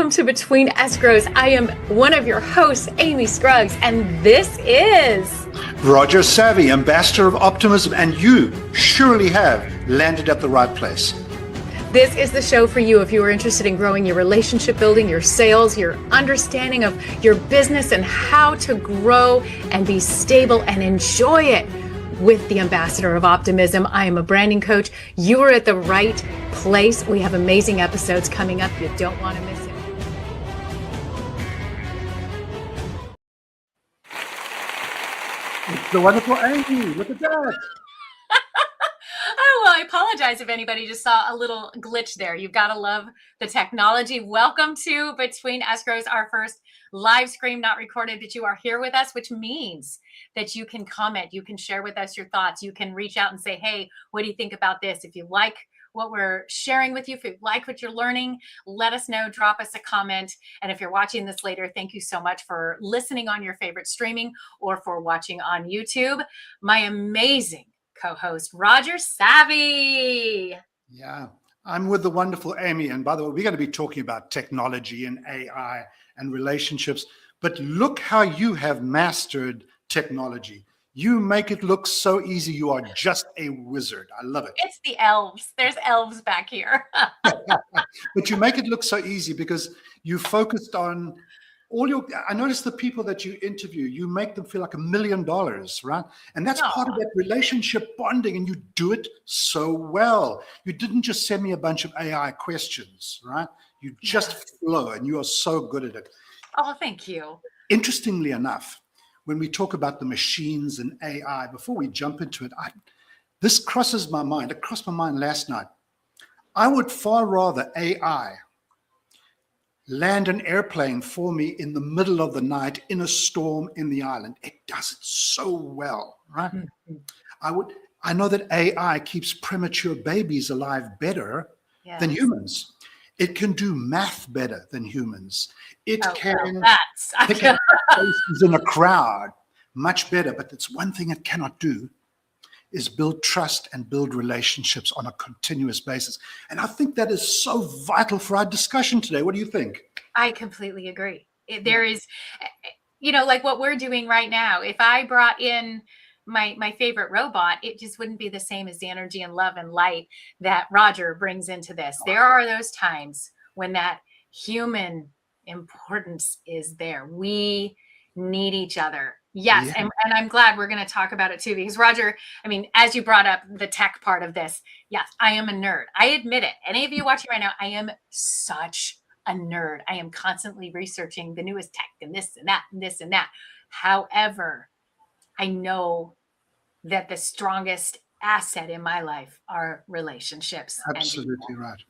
welcome to Between Escrows. I am one of your hosts, Amy Scruggs, and this is Roger Savvy, Ambassador of Optimism, and you surely have landed at the right place. This is the show for you if you are interested in growing your relationship building, your sales, your understanding of your business, and how to grow and be stable and enjoy it with the Ambassador of Optimism. I am a branding coach. You are at the right place. We have amazing episodes coming up. You don't want to miss it. It's the wonderful Amy. Look at that. Oh, well, I apologize if anybody just saw a little glitch there. You've got to love the technology. Welcome to Between Escrows, our first live stream, not recorded, but you are here with us, which means that you can comment, you can share with us your thoughts, you can reach out and say, hey, what do you think about this? If you like what we're sharing with you, if you like what you're learning, let us know, drop us a comment. And if you're watching this later, thank you so much for listening on your favorite streaming or for watching on YouTube. My amazing co-host, Roger Savvy. Yeah, I'm with the wonderful Amy. And by the way, we're going to be talking about technology and AI and relationships. But look how you have mastered technology. You make it look so easy. You are just a wizard. I love it. It's the elves. There's elves back here. But you make it look so easy because you focused on I noticed the people that you interview, you make them feel like $1 million, right? And that's part of that relationship bonding, and you do it so well. You didn't just send me a bunch of AI questions, right? You just flow, and you are so good at it. Oh, thank you. Interestingly enough, when we talk about the machines and AI, before we jump into it, this crosses my mind. It crossed my mind last night. I would far rather AI land an airplane for me in the middle of the night in a storm in the island. It does it so well, right? Mm-hmm. I know that AI keeps premature babies alive better than humans. It can do math better than humans. It can pick up places in a crowd much better, but it's one thing it cannot do is build trust and build relationships on a continuous basis. And I think that is so vital for our discussion today. What do you think? I completely agree. There is, like what we're doing right now. If I brought in my favorite robot, it just wouldn't be the same as the energy and love and light that Roger brings into this. There are those times when that human importance is there. We need each other. Yes. Yeah. And I'm glad we're going to talk about it too, because Roger, I mean, as you brought up the tech part of this, yes, I am a nerd. I admit it. Any of you watching right now, I am such a nerd. I am constantly researching the newest tech and this and that and this and that. However, I know that the strongest asset in my life are relationships. Absolutely right.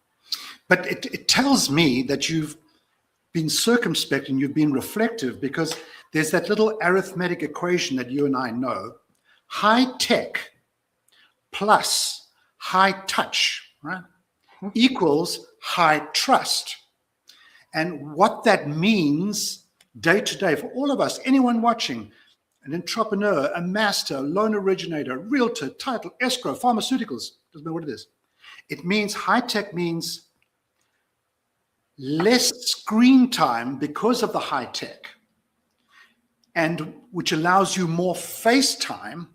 But it tells me that you've been circumspect and you've been reflective, because there's that little arithmetic equation that you and I know. High tech plus high touch, right, equals high trust. And what that means day to day for all of us, anyone watching, an entrepreneur, a master, a loan originator, realtor, title, escrow, pharmaceuticals, doesn't matter what it is. It means high tech means less screen time because of the high tech, and which allows you more face time,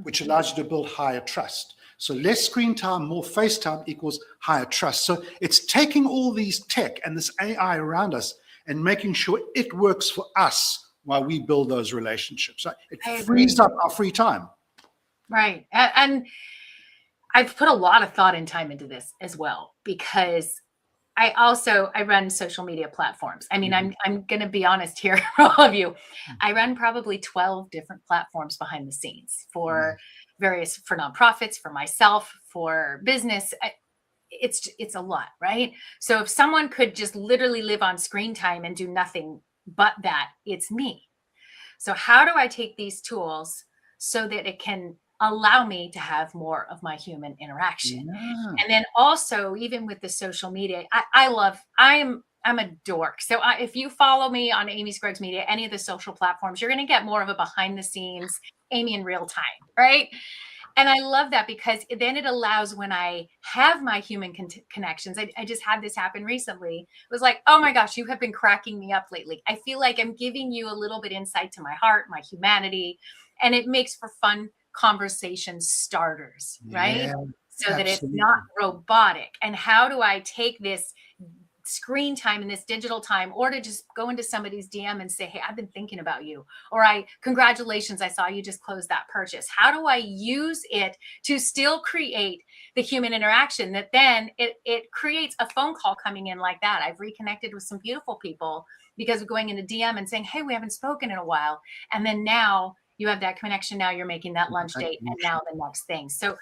which allows you to build higher trust. So less screen time, more face time equals higher trust. So it's taking all these tech and this AI around us and making sure it works for us while we build those relationships. So it frees up our free time. Right. And I've put a lot of thought and time into this as well, because I run social media platforms. I mean, I'm going to be honest here for all of you. I run probably 12 different platforms behind the scenes for nonprofits, for myself, for business. It's a lot, right? So if someone could just literally live on screen time and do nothing but that, it's me. So how do I take these tools so that it can allow me to have more of my human interaction? Yeah. And then also, even with the social media, I'm a dork. So if you follow me on Amy Scruggs Media, any of the social platforms, you're going to get more of a behind the scenes Amy in real time, right? And I love that because then it allows when I have my human connections. I just had this happen recently. It was like, oh my gosh, you have been cracking me up lately. I feel like I'm giving you a little bit insight to my heart, my humanity, and it makes for fun conversation starters, right? Yeah, So that it's absolutely. not robotic. And how do I take this screen time and this digital time, or to just go into somebody's DM and say, hey, I've been thinking about you, or congratulations, I saw you just closed that purchase. How do I use it to still create the human interaction that then it creates a phone call coming in like that? I've reconnected with some beautiful people because of going into DM and saying, hey, we haven't spoken in a while. And then now you have that connection. Now you're making that lunch date, and now the next thing. So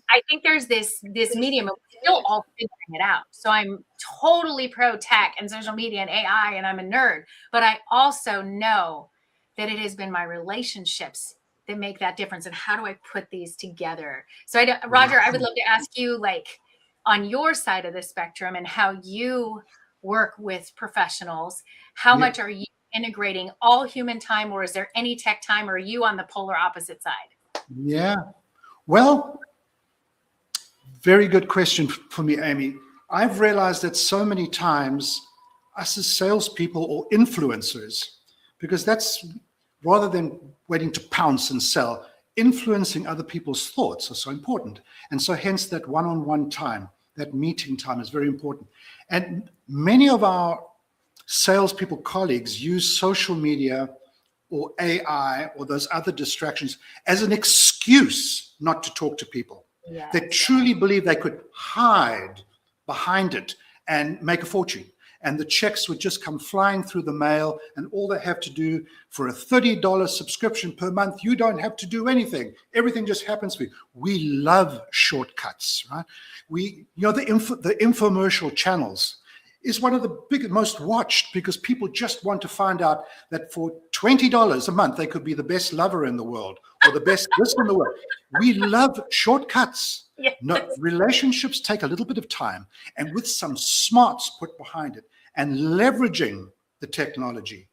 I think there's this medium, and we're still all figuring it out. So I'm totally pro tech and social media and AI, and I'm a nerd. But I also know that it has been my relationships that make that difference. And how do I put these together? So Roger, I would love to ask you, like, on your side of the spectrum and how you work with professionals. How Yeah. much are you integrating all human time, or is there any tech time, or are you on the polar opposite side? Yeah. Well, very good question for me, Amy. I've realized that so many times us as salespeople or influencers, because that's rather than waiting to pounce and sell, influencing other people's thoughts are so important. And so hence that one-on-one time, that meeting time is very important. And many of our salespeople colleagues use social media or AI or those other distractions as an excuse not to talk to people. They Yes. truly believe they could hide behind it and make a fortune. And the checks would just come flying through the mail, and all they have to do for a $30 subscription per month, you don't have to do anything. Everything just happens for you. We love shortcuts, right? The infomercial channels is one of the biggest, most watched, because people just want to find out that for $20 a month, they could be the best lover in the world or the best this in the world. We love shortcuts. Yes. No, relationships take a little bit of time, and with some smarts put behind it and leveraging the technology,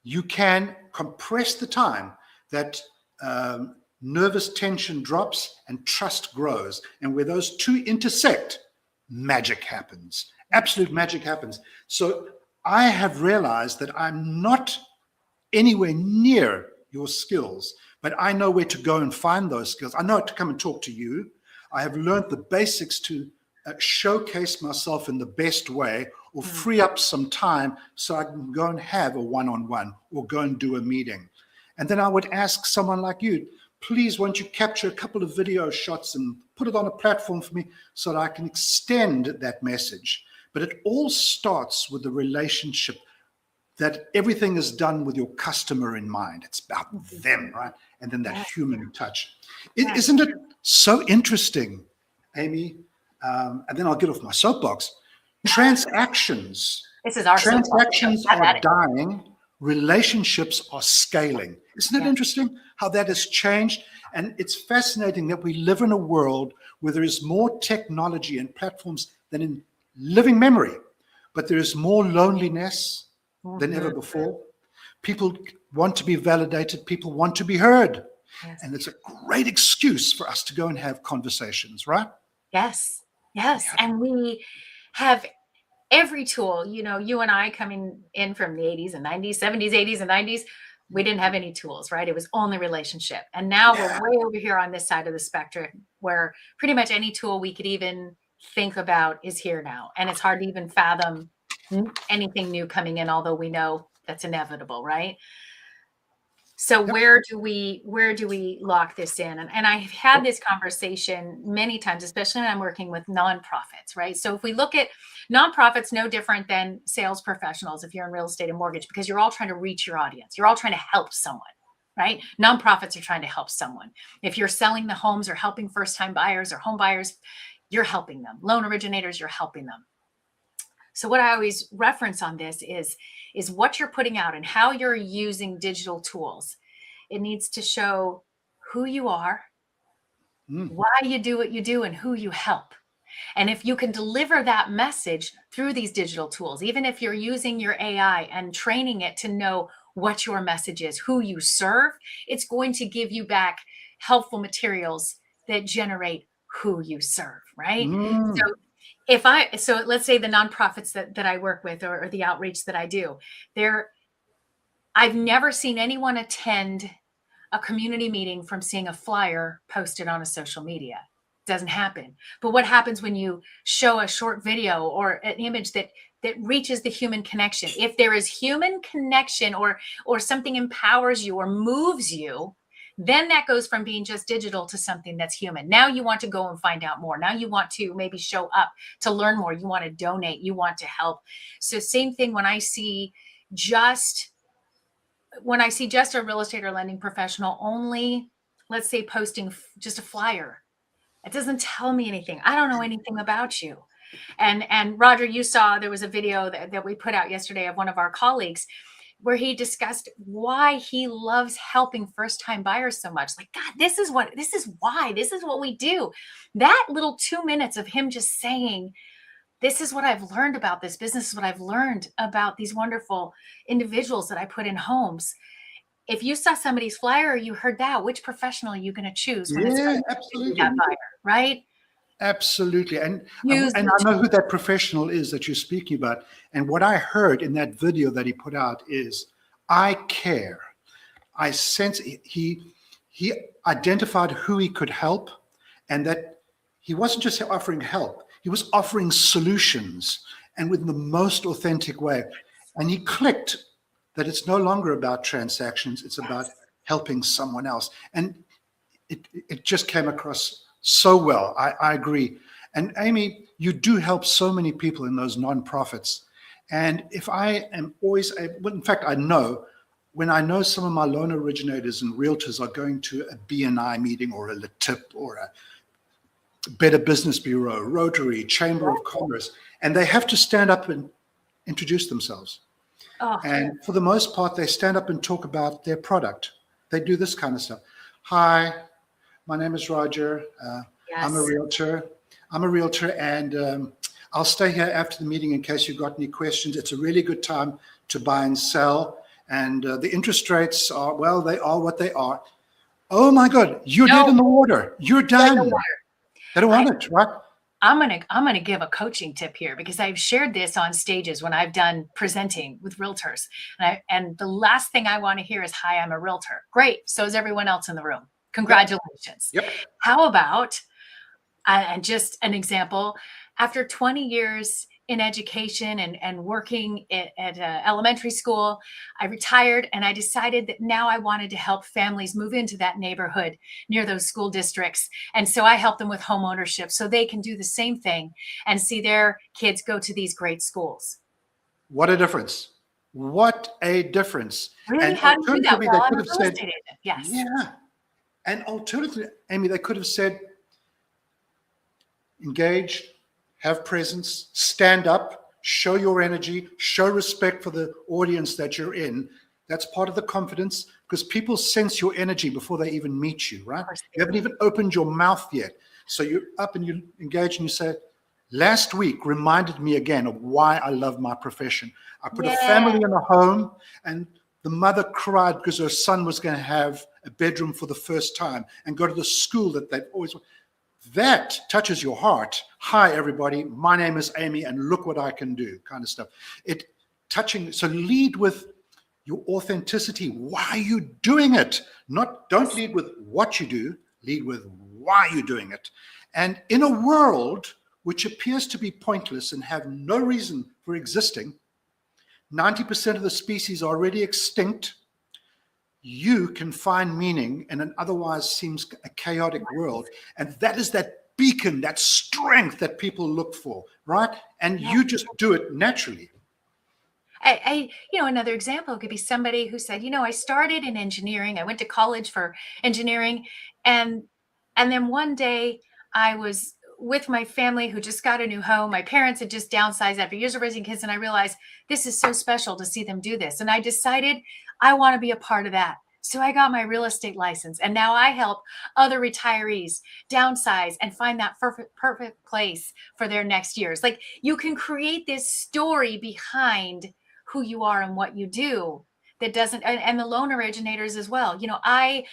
you can compress the time that nervous tension drops and trust grows. And where those two intersect, magic happens. Absolute magic happens. So I have realized that I'm not anywhere near your skills, but I know where to go and find those skills. I know to come and talk to you. I have learned the basics to showcase myself in the best way, or free up some time so I can go and have a one-on-one or go and do a meeting. And then I would ask someone like you, please, won't you capture a couple of video shots and put it on a platform for me so that I can extend that message? But it all starts with the relationship, that everything is done with your customer in mind. It's about them, right? And then that human touch. Isn't it so interesting, Amy? And then I'll get off my soapbox. Transactions This is our Transactions soapbox. are dying, relationships are scaling. Isn't it interesting how that has changed? And it's fascinating that we live in a world where there is more technology and platforms than in living memory, but there is more loneliness than ever before. People want to be validated, people want to be heard. Yes. And it's a great excuse for us to go and have conversations, right? Yes. Yes. And we have every tool. You and I, coming in from the 80s and 90s, 70s, 80s and 90s, we didn't have any tools, right? It was only relationship. And now we're way over here on this side of the spectrum, where pretty much any tool we could even think about is here now. And it's hard to even fathom anything new coming in, although we know that's inevitable, right? So where do we lock this in? And I've had this conversation many times, especially when I'm working with nonprofits, right? So if we look at nonprofits, no different than sales professionals, if you're in real estate and mortgage, because you're all trying to reach your audience. You're all trying to help someone, right? Nonprofits are trying to help someone. If you're selling the homes or helping first-time buyers or home buyers, you're helping them. Loan originators, you're helping them. So what I always reference on this is what you're putting out and how you're using digital tools. It needs to show who you are, why you do what you do, and who you help. And if you can deliver that message through these digital tools, even if you're using your AI and training it to know what your message is, who you serve, it's going to give you back helpful materials that generate who you serve, right? Mm. So so let's say the nonprofits that I work with, or the outreach that I do, there, I've never seen anyone attend a community meeting from seeing a flyer posted on a social media. Doesn't happen. But what happens when you show a short video or an image that reaches the human connection? If there is human connection, or something empowers you or moves you, then that goes from being just digital to something that's human. Now you want to go and find out more. Now you want to maybe show up to learn more. You want to donate. You want to help. So same thing just when I see just a real estate or lending professional only, let's say, posting just a flyer, it doesn't tell me anything. I don't know anything about you. And Roger, you saw there was a video that we put out yesterday of one of our colleagues where he discussed why he loves helping first time buyers so much. Like, God, this is why, this is what we do. That little 2 minutes of him just saying, this is what I've learned about this business, is what I've learned about these wonderful individuals that I put in homes. If you saw somebody's flyer or you heard that, which professional are you going to choose when it's Yeah, going to be absolutely. that buyer, right? Absolutely. Use And I know who that professional is that you're speaking about. And what I heard in that video that he put out is, I care. I sense he identified who he could help, and that he wasn't just offering help, he was offering solutions, and with the most authentic way. And he clicked that it's no longer about transactions, it's about helping someone else. And it just came across so well. I agree. And Amy, you do help so many people in those nonprofits. And if I am always, well, in fact, I know when I know some of my loan originators and realtors are going to a BNI meeting or a LATIP or a Better Business Bureau, Rotary, Chamber of Commerce, and they have to stand up and introduce themselves. Oh, And for the most part, they stand up and talk about their product. They do this kind of stuff. Hi, my name is Roger. I'm a yes. realtor. And I'll stay here after the meeting in case you've got any questions. It's a really good time to buy and sell. And the interest rates are, well, they are what they are. Oh my God, you're dead No, in the water. You're dead in the done. water. They don't want it, right? I'm gonna give a coaching tip here, because I've shared this on stages when I've done presenting with realtors. And the last thing I want to hear is, hi, I'm a realtor. Great. So is everyone else in the room. Congratulations. Yep. How about, and just an example, after 20 years in education and working at elementary school, I retired, and I decided that now I wanted to help families move into that neighborhood near those school districts. And so I help them with home ownership so they can do the same thing and see their kids go to these great schools. What a difference. What a difference. Really? And How do you do that? alternatively, Well, they I'm could a have real said, estate agent. Yes. yeah. And alternatively, Amy, they could have said, engage, have presence, stand up, show your energy, show respect for the audience that you're in. That's part of the confidence, because people sense your energy before they even meet you, right? You haven't even opened your mouth yet. So you're up and you engage and you say, last week reminded me again of why I love my profession. I put a family in a home, and the mother cried because her son was going to have a bedroom for the first time and go to the school that they've always wanted. That touches your heart. Hi, everybody. My name is Amy, and look what I can do, kind of stuff. It touching. So lead with your authenticity. Why are you doing it? Don't lead with what you do. Lead with why you're doing it. And in a world which appears to be pointless and have no reason for existing, 90% of the species are already extinct. You can find meaning in an otherwise seems a chaotic world. And that is that beacon, that strength that people look for, right? And you just do it naturally. Another example could be somebody who said, I started in engineering. I went to college for engineering. And then one day I was with my family who just got a new home. My parents had just downsized after years of raising kids. And I realized this is so special to see them do this. And I decided I want to be a part of that. So I got my real estate license. And now I help other retirees downsize and find that perfect place for their next years. Like, you can create this story behind who you are and what you do that doesn't, and the loan originators as well. I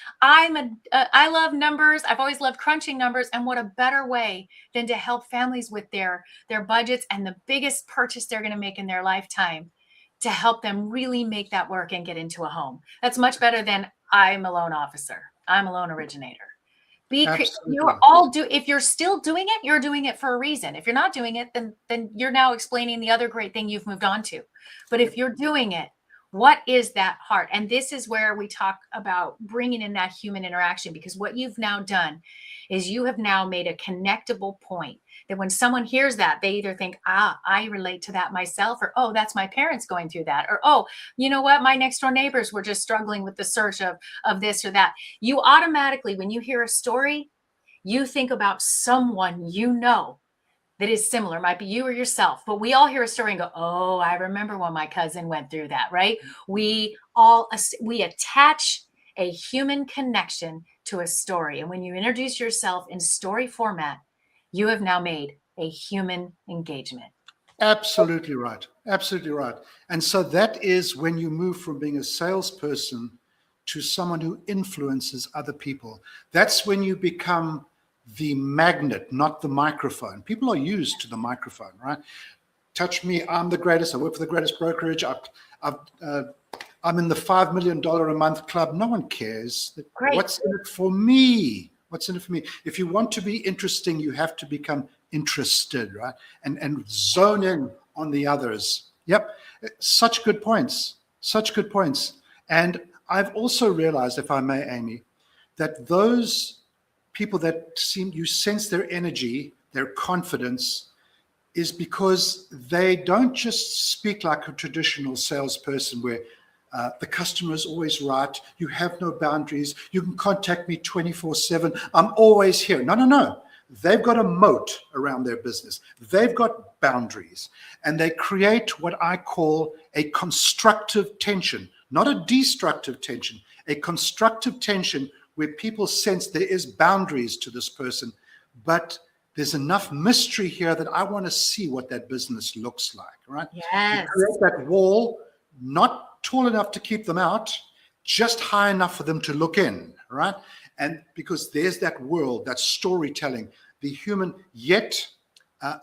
love numbers. I've always loved crunching numbers, and what a better way than to help families with their budgets and the biggest purchase they're going to make in their lifetime, to help them really make that work and get into a home. That's much better than I'm a loan officer, I'm a loan originator. You're all if you're still doing it, you're doing it for a reason. If you're not doing it, then you're now explaining the other great thing you've moved on to. But if you're doing it, what is that heart? And this is where we talk about bringing in that human interaction, because what you've now done is you have now made a connectable point that when someone hears that, they either think, I relate to that myself, or, oh, that's my parents going through that, or, oh, you know what, my next door neighbors were just struggling with the search of this or that. You automatically, when you hear a story, you think about someone that is similar. Might be you or yourself, but we all hear a story and go, oh, I remember when my cousin went through that, right? We attach a human connection to a story. And when you introduce yourself in story format, you have now made a human engagement. Absolutely right. Absolutely right. And so that is when you move from being a salesperson to someone who influences other people. That's when you become the magnet, not the microphone. People are used to the microphone, right? Touch me, I'm the greatest. I work for the greatest brokerage. I'm in the $5 million a month club. No one cares. Great. What's in it for me? What's in it for me? If you want to be interesting, you have to become interested, right? And zone in on the others. Yep. Such good points. Such good points. And I've also realized, if I may, Amy, that those people that you sense their energy, their confidence, is because they don't just speak like a traditional salesperson where the customer is always right, you have no boundaries, you can contact me 24/7, I'm always here. No. They've got a moat around their business. They've got boundaries. And they create what I call a constructive tension, not a destructive tension, a constructive tension where people sense there is boundaries to this person, but there's enough mystery here that I want to see what that business looks like, right? Yes. You create that wall, not tall enough to keep them out, just high enough for them to look in, right? And because there's that world, that storytelling, the human, yet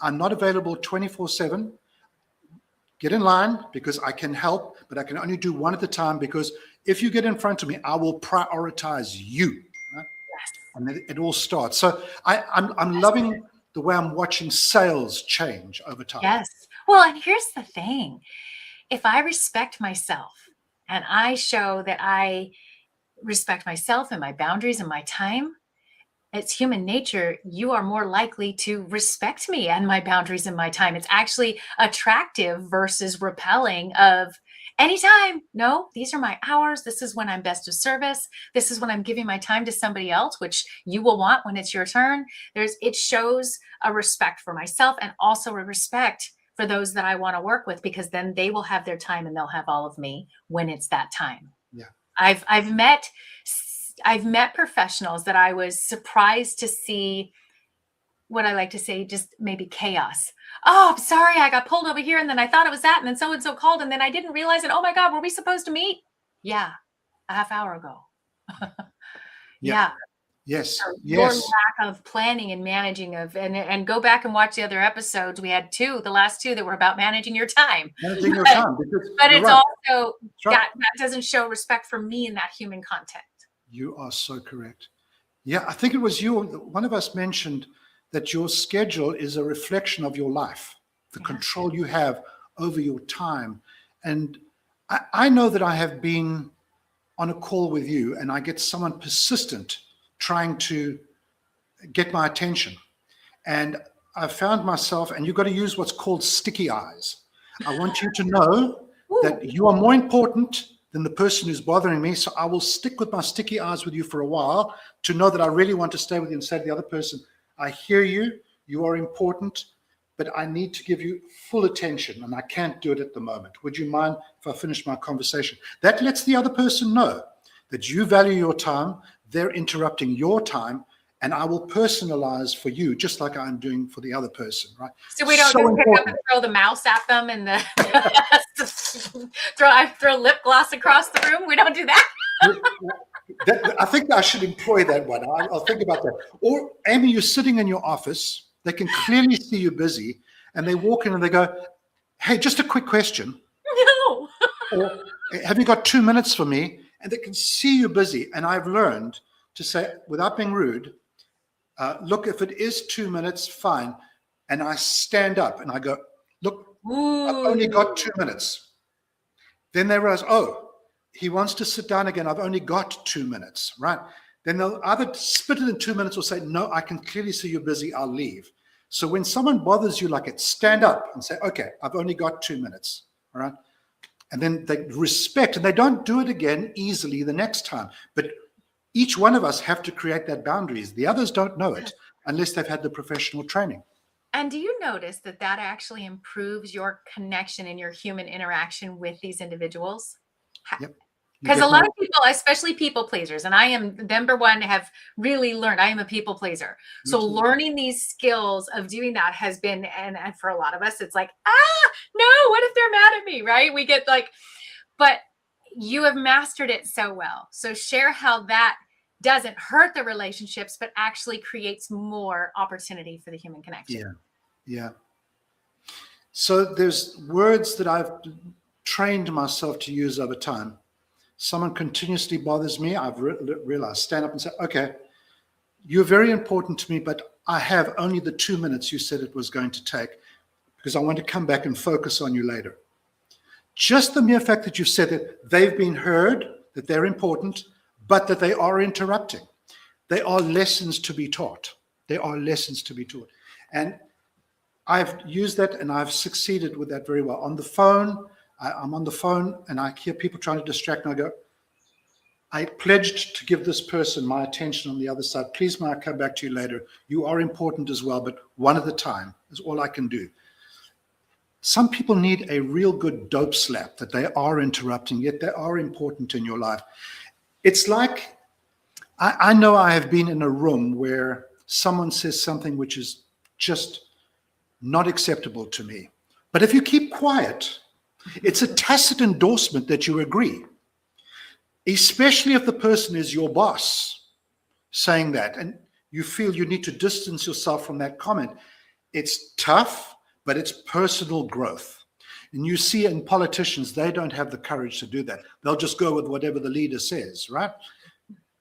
I'm not available 24/7. Get in line because I can help, but I can only do one at a time, because if you get in front of me, I will prioritize you. Right? Yes. And then it all starts. So I'm loving the way I'm watching sales change over time. Yes. Well, and here's the thing. If I respect myself and I show that I respect myself and my boundaries and my time, it's human nature. You are more likely to respect me and my boundaries and my time. It's actually attractive versus repelling of anytime. No, these are my hours. This is when I'm best of service. This is when I'm giving my time to somebody else, which you will want when it's your turn. It shows a respect for myself and also a respect for those that I want to work with, because then they will have their time and they'll have all of me when it's that time. Yeah. I've met professionals that I was surprised to see, what I like to say, just maybe chaos. Oh, I'm sorry, I got pulled over here and then I thought it was that, and then so-and-so called and then I didn't realize it. Oh my God, were we supposed to meet? Yeah, a half hour ago. Yeah. Yes. So yes. your lack of planning and managing and go back and watch the other episodes. We had the last two that were about managing your time. Managing your time. But it's right. also, right. that doesn't show respect for me in that human contact. You are so correct. Yeah, I think it was you, one of us mentioned that your schedule is a reflection of your life, the control you have over your time. And I know that I have been on a call with you and I get someone persistent trying to get my attention. And I found myself, and you've got to use what's called sticky eyes. I want you to know that you are more important than the person who's bothering me. So I will stick with my sticky eyes with you for a while to know that I really want to stay with you and say to the other person, I hear you, you are important, but I need to give you full attention and I can't do it at the moment. Would you mind if I finish my conversation? That lets the other person know that you value your time, they're interrupting your time, and I will personalize for you just like I'm doing for the other person, right? So we don't So just pick up important. and throw the mouse at them and throw lip gloss across the room. We don't do that. I think I should employ that one. I'll think about that. Or, Amy, you're sitting in your office. They can clearly see you busy, and they walk in and they go, hey, just a quick question. No. Or, have you got 2 minutes for me? And they can see you busy. And I've learned to say, without being rude, look, if it is 2 minutes, fine. And I stand up and I go, look, I've only got 2 minutes. Then they realize, oh, he wants to sit down again. I've only got 2 minutes, right? Then they'll either split it in 2 minutes or say, no, I can clearly see you're busy. I'll leave. So when someone bothers you like it, stand up and say, okay, I've only got 2 minutes, all right? And then they respect, and they don't do it again easily the next time. But each one of us have to create that boundaries. The others don't know it unless they've had the professional training. And do you notice that actually improves your connection and your human interaction with these individuals? Yep. Because a lot of people, especially people pleasers, and I am number one, have really learned I am a people pleaser. So learning these skills of doing that has been, and for a lot of us, it's like, no, what if they're mad at me, right? We get like, but you have mastered it so well. So share how that doesn't hurt the relationships, but actually creates more opportunity for the human connection. Yeah. So there's words that I've trained myself to use over time. Someone continuously bothers me, I've realized, stand up and say, okay, you're very important to me, but I have only the 2 minutes you said it was going to take because I want to come back and focus on you later. Just the mere fact that you've said that they've been heard, that they're important, but that they are interrupting. They are lessons to be taught. They are lessons to be taught. And I've used that and I've succeeded with that very well. On the phone, I'm on the phone and I hear people trying to distract me. I go, I pledged to give this person my attention on the other side. Please, may I come back to you later? You are important as well, but one at a time is all I can do. Some people need a real good dope slap that they are interrupting, yet they are important in your life. It's like, I know I have been in a room where someone says something which is just not acceptable to me. But if you keep quiet, it's a tacit endorsement that you agree, especially if the person is your boss saying that and you feel you need to distance yourself from that comment. It's tough, but it's personal growth. And you see in politicians, they don't have the courage to do that. They'll just go with whatever the leader says, right?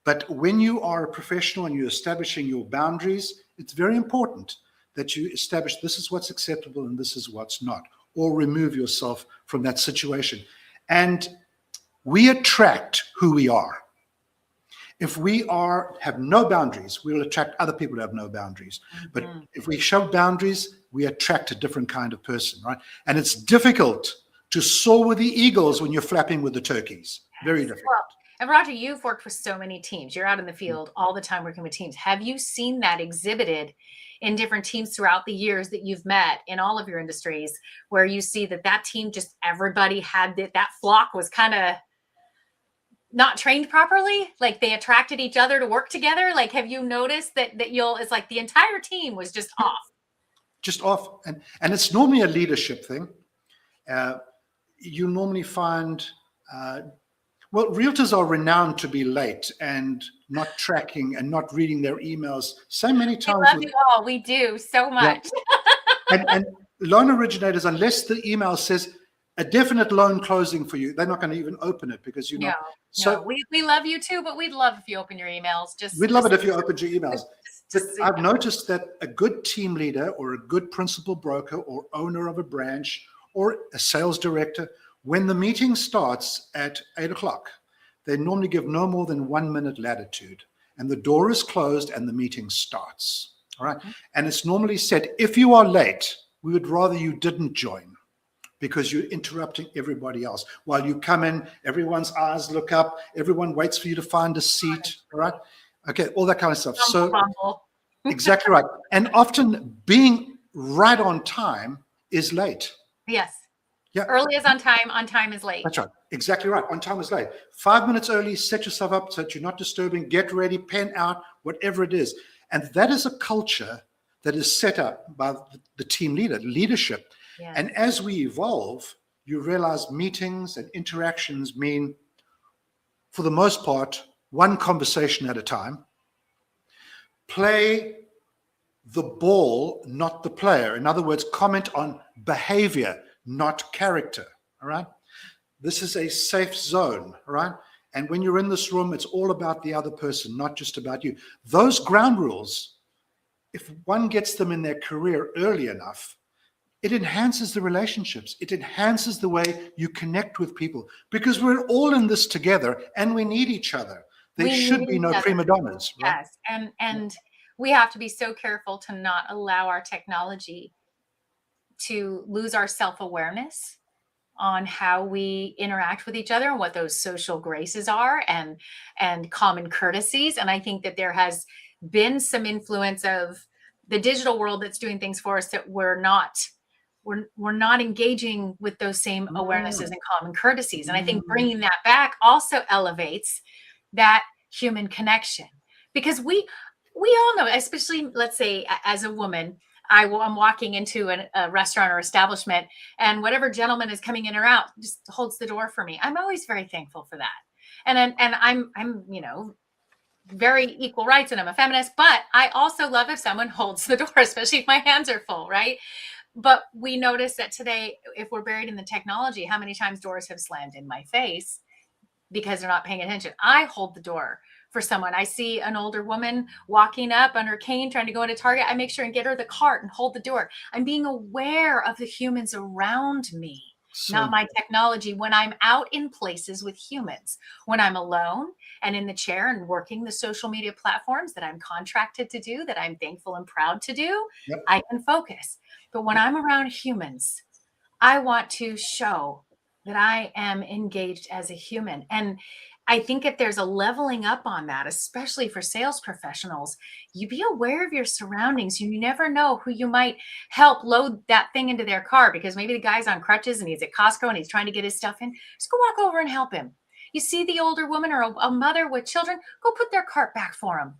But when you are a professional and you're establishing your boundaries, it's very important that you establish this is what's acceptable and this is what's not, or remove yourself from that situation. And we attract who we are. If we have no boundaries, we'll attract other people who have no boundaries. But if we show boundaries, we attract a different kind of person, right? And it's difficult to soar with the eagles when you're flapping with the turkeys. Very difficult. Well, and Roger, you've worked with so many teams. You're out in the field all the time working with teams. Have you seen that exhibited in different teams throughout the years that you've met in all of your industries, where you see that team, just everybody had that flock was kind of not trained properly? Like they attracted each other to work together? Like, have you noticed that it's like the entire team was just off? Just off. And it's normally a leadership thing. You normally find, well, realtors are renowned to be late and not tracking and not reading their emails so many times. We love you all. We do so much. Yeah. And loan originators, unless the email says a definite loan closing for you, they're not going to even open it because you know. So we love you too, but we'd love if you open your emails. We'd love it if you opened your emails. But I've noticed that a good team leader or a good principal broker or owner of a branch or a sales director, when the meeting starts at 8 o'clock, they normally give no more than 1 minute latitude, and the door is closed and the meeting starts. All right. And it's normally said, if you are late, we would rather you didn't join because you're interrupting everybody else. While you come in, everyone's eyes look up, everyone waits for you to find a seat. All right. Okay. All that kind of stuff. So exactly right. And often being right on time is late. Yes. Yeah. Early is on time is late. That's right. Exactly right. On time is late. 5 minutes early, set yourself up so that you're not disturbing, get ready, pen out, whatever it is. And that is a culture that is set up by the team leadership. Yes. And as we evolve, you realize meetings and interactions mean, for the most part, one conversation at a time. Play the ball, not the player. In other words, comment on behavior, not character. All right. This is a safe zone. All right. And when you're in this room, it's all about the other person, not just about you. Those ground rules, if one gets them in their career early enough, it enhances the relationships. It enhances the way you connect with people, because we're all in this together and we need each other. There should be no prima donnas, right? Yes. And we have to be so careful to not allow our technology to lose our self-awareness on how we interact with each other and what those social graces are and common courtesies. And I think that there has been some influence of the digital world that's doing things for us that we're not engaging with those same awarenesses and common courtesies. And I think bringing that back also elevates that human connection, because we all know, especially, let's say, as a woman, I'm walking into a restaurant or establishment, and whatever gentleman is coming in or out just holds the door for me. I'm always very thankful for that. And I'm very equal rights, and I'm a feminist, but I also love if someone holds the door, especially if my hands are full, right? But we notice that today, if we're buried in the technology, how many times doors have slammed in my face because they're not paying attention. I hold the door for someone. I see an older woman walking up on her cane trying to go into Target. I make sure and get her the cart and hold the door. I'm being aware of the humans around me, not my technology. When I'm out in places with humans, when I'm alone and in the chair and working the social media platforms that I'm contracted to do, that I'm thankful and proud to do, I can focus. But when I'm around humans, I want to show that I am engaged as a human. And I think if there's a leveling up on that, especially for sales professionals, you be aware of your surroundings. You never know who you might help load that thing into their car, because maybe the guy's on crutches and he's at Costco and he's trying to get his stuff in. Just go walk over and help him. You see the older woman or a mother with children, go put their cart back for them.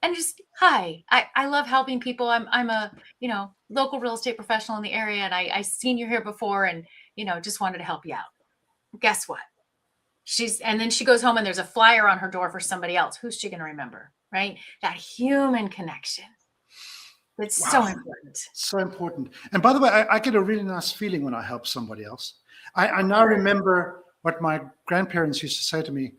And just, hi, I love helping people. I'm a, local real estate professional in the area, and I seen you here before, and, just wanted to help you out. Guess what? And then she goes home and there's a flyer on her door for somebody else. Who's she going to remember, right? That human connection. It's so important. So important. And by the way, I get a really nice feeling when I help somebody else. I now remember what my grandparents used to say to me.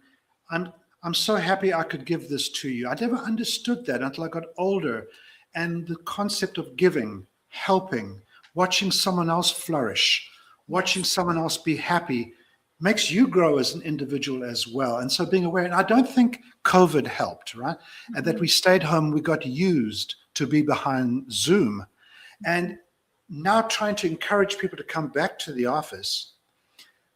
I'm so happy I could give this to you. I never understood that until I got older. And the concept of giving, helping, watching someone else flourish, watching someone else be happy makes you grow as an individual as well. And so being aware, and I don't think COVID helped, right? And that we stayed home, we got used to be behind Zoom. And now trying to encourage people to come back to the office,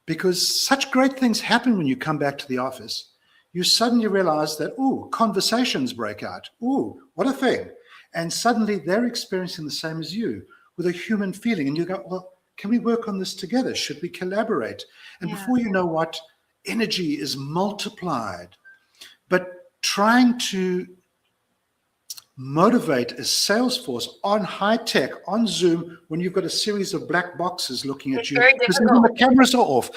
because such great things happen when you come back to the office. You suddenly realize that, conversations break out. What a thing. And suddenly they're experiencing the same as you, with a human feeling. And you go, well, can we work on this together? Should we collaborate? And before you know what, energy is multiplied. But trying to motivate a sales force on high tech, on Zoom, when you've got a series of black boxes looking at you, because the cameras are off,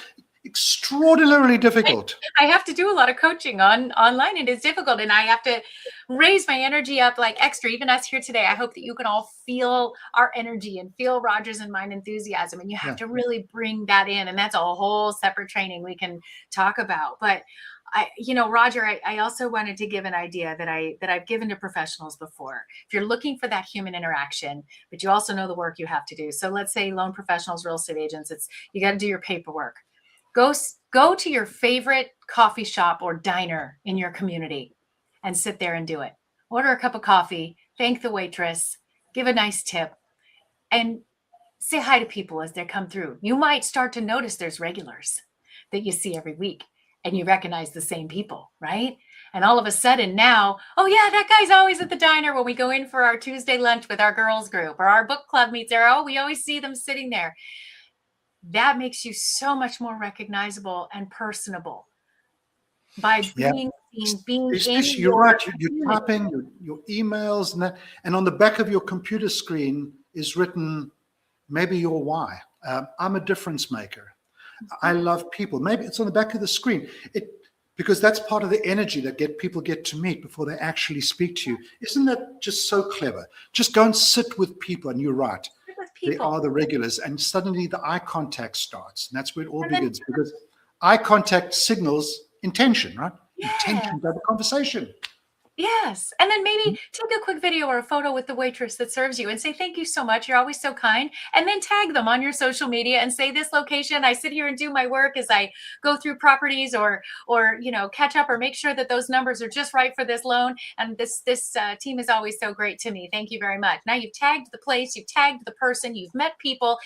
extraordinarily difficult. I have to do a lot of coaching online. It is difficult, and I have to raise my energy up like extra. Even us here today, I hope that you can all feel our energy and feel Roger's and mine enthusiasm, and you have to really bring that in. And that's a whole separate training we can talk about. But Roger, I also wanted to give an idea that I've given to professionals before. If you're looking for that human interaction, but you also know the work you have to do. So let's say loan professionals, real estate agents, you got to do your paperwork. Go to your favorite coffee shop or diner in your community and sit there and do it. Order a cup of coffee, thank the waitress, give a nice tip, and say hi to people as they come through. You might start to notice there's regulars that you see every week, and you recognize the same people, right? And all of a sudden now, oh yeah, that guy's always at the diner when we go in for our Tuesday lunch with our girls group, or our book club meets there. Oh, we always see them sitting there. That makes you so much more recognizable and personable. by Yeah. being seen, being in Especially, you're your right. You community. type in your emails and that, and on the back of your computer screen is written maybe your why. I'm a difference maker. I love people. Maybe it's on the back of the screen. Because that's part of the energy that people get to meet before they actually speak to you. Isn't that just so clever? Just go and sit with people, and you're right. With They people. are the regulars, and suddenly the eye contact starts, and that's where it all And then, begins. Because eye contact signals intention, right? yeah. Intention to have a conversation. Yes. And then maybe take a quick video or a photo with the waitress that serves you and say, thank you so much. You're always so kind. And then tag them on your social media and say, this location, I sit here and do my work as I go through properties or, catch up or make sure that those numbers are just right for this loan. And this team is always so great to me. Thank you very much. Now you've tagged the place, you've tagged the person, you've met people,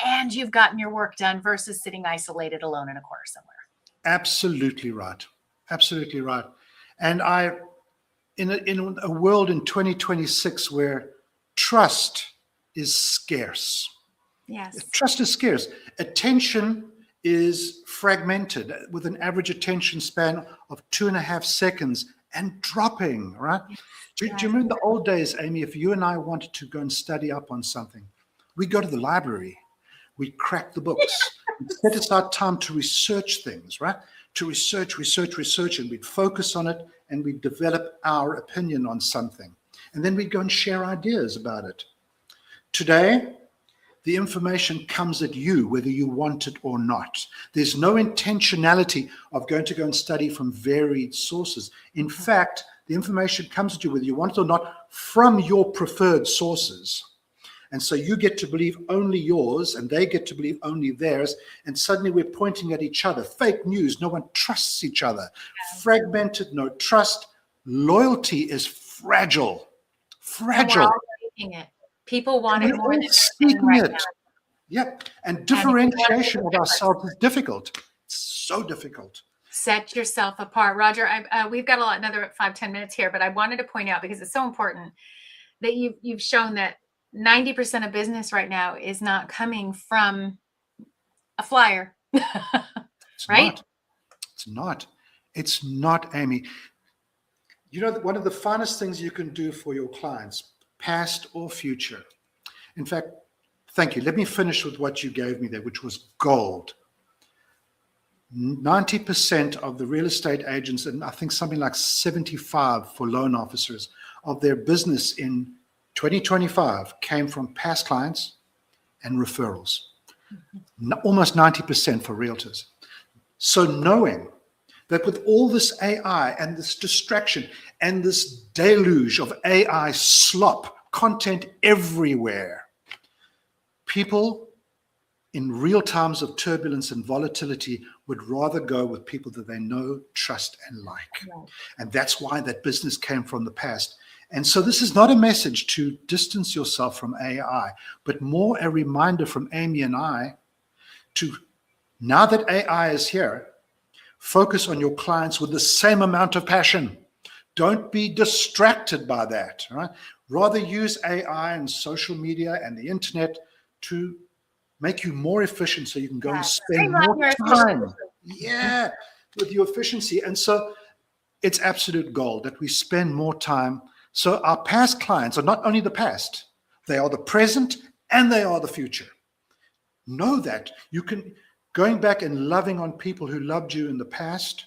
and you've gotten your work done versus sitting isolated alone in a corner somewhere. Absolutely right. Absolutely right. And in a world in 2026 where trust is scarce. Yes. Trust is scarce. Attention is fragmented with an average attention span of 2.5 seconds and dropping, right? Do you remember the old days, Amy, if you and I wanted to go and study up on something, we go to the library, we crack the books, we set aside time to research things, right? To research, and we'd focus on it and we'd develop our opinion on something. And then we'd go and share ideas about it. Today, the information comes at you, whether you want it or not. There's no intentionality of going to go and study from varied sources. In fact, the information comes at you, whether you want it or not, from your preferred sources. And so you get to believe only yours, and they get to believe only theirs. And suddenly we're pointing at each other. Fake news, no one trusts each other. Fragmented, no trust. Loyalty is fragile. And we're all taking it. People want it more than seeking right it. now. Yep. And differentiation of ourselves is difficult. It's so difficult. Set yourself apart. Roger, we've got another 5-10 minutes here, but I wanted to point out, because it's so important, that you've shown that 90% of business right now is not coming from a flyer. It's right? not. It's not. It's not, Amy. You know, one of the finest things you can do for your clients, past or future. In fact, thank you. Let me finish with what you gave me there, which was gold. 90% of the real estate agents, and I think something like 75 for loan officers, of their business in 2025 came from past clients and referrals. Almost 90% for realtors. So knowing that with all this AI and this distraction and this deluge of AI slop, content everywhere, people in real times of turbulence and volatility would rather go with people that they know, trust, and like. Right. And that's why that business came from the past. And so this is not a message to distance yourself from AI, but more a reminder from Amy and I to, now that AI is here, focus on your clients with the same amount of passion. Don't be distracted by that, right? Rather use AI and social media and the internet to make you more efficient so you can go and spend more time with your efficiency. And so it's absolute gold that we spend more time. So our past clients are not only the past, they are the present and they are the future. Know that. You can, going back and loving on people who loved you in the past,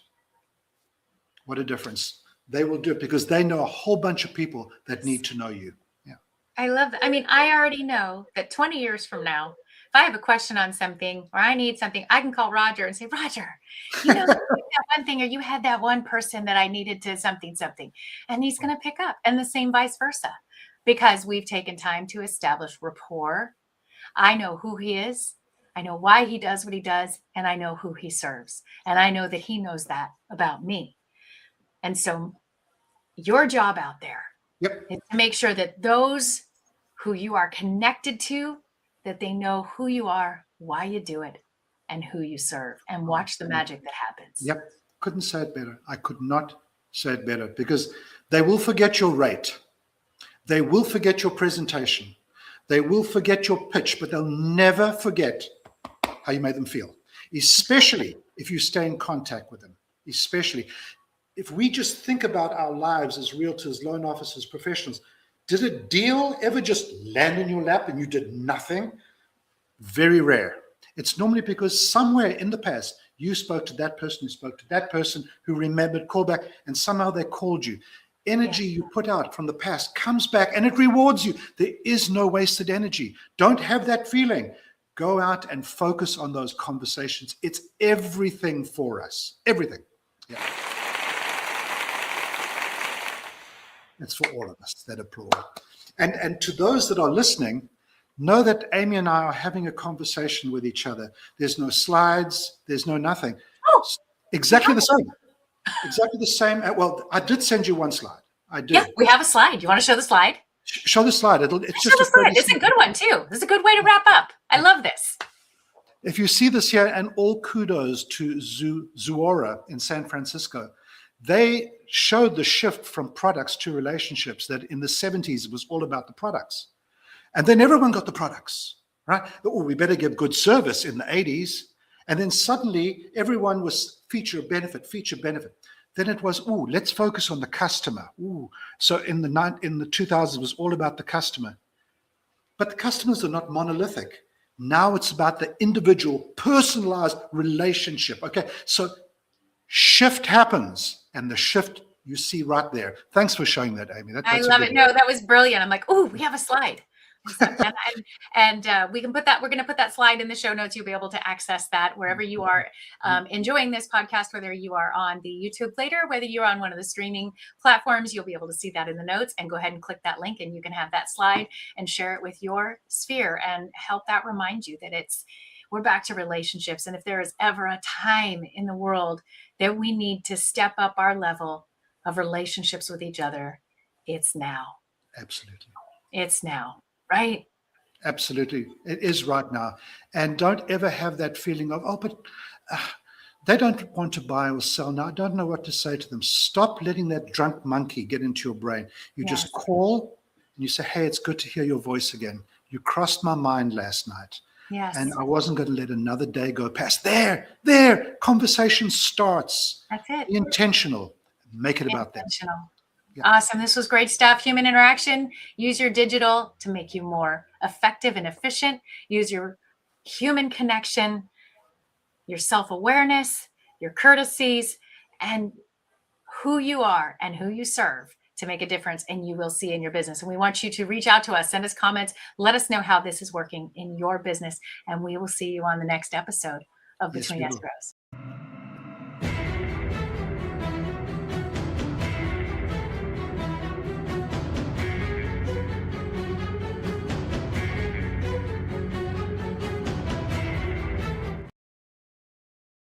what a difference. They will do it because they know a whole bunch of people that need to know you. Yeah. I love that. I mean, I already know that 20 years from now, if I have a question on something or I need something, I can call Roger and say, Roger, you know, that one thing, or you had that one person that I needed to something. And he's going to pick up, and the same vice versa, because we've taken time to establish rapport. I know who he is. I know why he does what he does, and I know who he serves. And I know that he knows that about me. And so your job out there is to make sure that those who you are connected to, that they know who you are, why you do it, and who you serve, and watch the magic that happens. Yep. Couldn't say it better. I could not say it better, because they will forget your rate. They will forget your presentation. They will forget your pitch, but they'll never forget how you made them feel, especially if you stay in contact with them, especially. If we just think about our lives as realtors, loan officers, professionals, did a deal ever just land in your lap and you did nothing? Very rare. It's normally because somewhere in the past, you spoke to that person, who spoke to that person, who remembered, called back, and somehow they called you. Energy you put out from the past comes back and it rewards you. There is no wasted energy. Don't have that feeling. Go out and focus on those conversations. It's everything for us. Everything. Yeah. It's for all of us that applaud. And to those that are listening, know that Amy and I are having a conversation with each other. There's no slides. There's no nothing. Oh, exactly the same. Exactly the same. Well, I did send you one slide. I did. Yeah, we have a slide. You want to show the slide? Show the slide. It's just show the slide. It's a good one too. This is a good way to wrap up. I love this. If you see this here, and all kudos to Zuora in San Francisco, they showed the shift from products to relationships. That in the 70s it was all about the products, and then everyone got the products, right? Oh, we better give good service in the 80s, and then suddenly everyone was feature benefit. Then it was, oh, let's focus on the customer. Ooh. So in the 2000s, it was all about the customer. But the customers are not monolithic. Now it's about the individual, personalized relationship. Okay, so shift happens, and the shift you see right there. Thanks for showing that, Amy. I love it. No, that was brilliant. I'm like, oh, we have a slide. And we can put that, we're going to put that slide in the show notes. You'll be able to access that wherever you are enjoying this podcast, whether you are on the YouTube later, whether you're on one of the streaming platforms, you'll be able to see that in the notes, and go ahead and click that link and you can have that slide and share it with your sphere and help that remind you that we're back to relationships. And if there is ever a time in the world that we need to step up our level of relationships with each other, it's now. Absolutely. It's now. Right? Absolutely. It is right now. And don't ever have that feeling of, oh, but they don't want to buy or sell now. I don't know what to say to them. Stop letting that drunk monkey get into your brain. You just call and you say, hey, it's good to hear your voice again. You crossed my mind last night. Yes. And I wasn't going to let another day go past. There, conversation starts. That's it. Be intentional. Make it about that. Yeah. Awesome. This was great stuff. Human interaction. Use your digital to make you more effective and efficient. Use your human connection, your self-awareness, your courtesies, and who you are and who you serve to make a difference, and you will see in your business. And we want you to reach out to us, send us comments, let us know how this is working in your business, and we will see you on the next episode of Between Escrows.